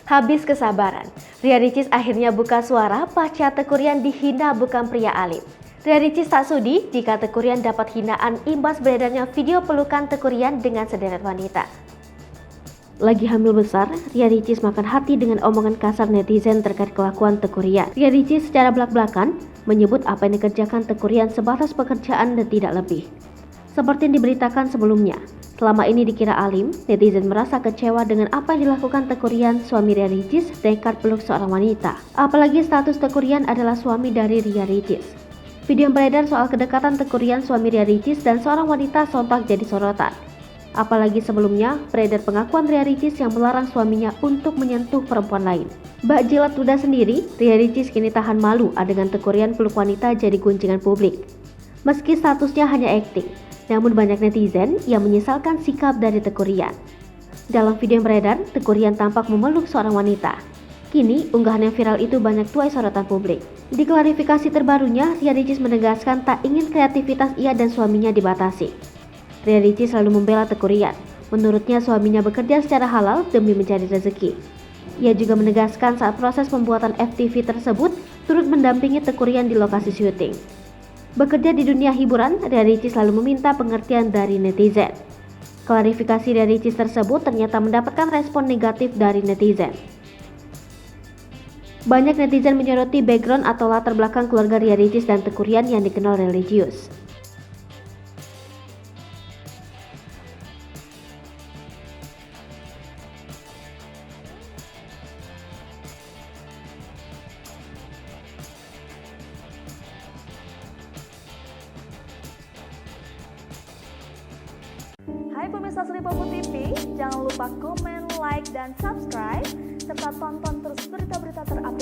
Habis kesabaran, Ria Ricis akhirnya buka suara pasca Teuku Ryan dihina bukan pria alim. Ria Ricis tak sudi jika Teuku Ryan dapat hinaan imbas beredarnya video pelukan Teuku Ryan dengan sederet wanita. Lagi hamil besar, Ria Ricis makan hati dengan omongan kasar netizen terkait kelakuan Teuku Ryan. Ria Ricis secara belak-belakan menyebut apa yang dikerjakan Teuku Ryan sebatas pekerjaan dan tidak lebih. Seperti yang diberitakan sebelumnya, selama ini dikira alim, netizen merasa kecewa dengan apa yang dilakukan Teuku Ryan, suami Ria Ricis, nekat peluk seorang wanita. Apalagi status Teuku Ryan adalah suami dari Ria Ricis. Video yang beredar soal kedekatan Teuku Ryan, suami Ria Ricis, dan seorang wanita sontak jadi sorotan. Apalagi sebelumnya, beredar pengakuan Ria Ricis yang melarang suaminya untuk menyentuh perempuan lain. Mbak jilat ludah sendiri, Ria Ricis kini tahan malu adegan Teuku Ryan peluk wanita jadi gunjingan publik. Meski statusnya hanya akting, namun banyak netizen yang menyesalkan sikap dari Teuku Ryan. Dalam video yang beredar, Teuku Ryan tampak memeluk seorang wanita. Kini, unggahan yang viral itu banyak tuai sorotan publik. Di klarifikasi terbarunya, Ria Ricis menegaskan tak ingin kreativitas ia dan suaminya dibatasi. Ria Ricis selalu membela Teuku Ryan. Menurutnya suaminya bekerja secara halal demi mencari rezeki. Ia juga menegaskan saat proses pembuatan FTV tersebut turut mendampingi Teuku Ryan di lokasi syuting. Bekerja di dunia hiburan, Ria Ricis selalu meminta pengertian dari netizen. Klarifikasi Ria Ricis tersebut ternyata mendapatkan respon negatif dari netizen. Banyak netizen menyoroti background atau latar belakang keluarga Ria Ricis dan Teuku Ryan yang dikenal religius. Hai pemirsa Sri Popo TV, jangan lupa komen, like, dan subscribe, serta tonton terus berita-berita terupdate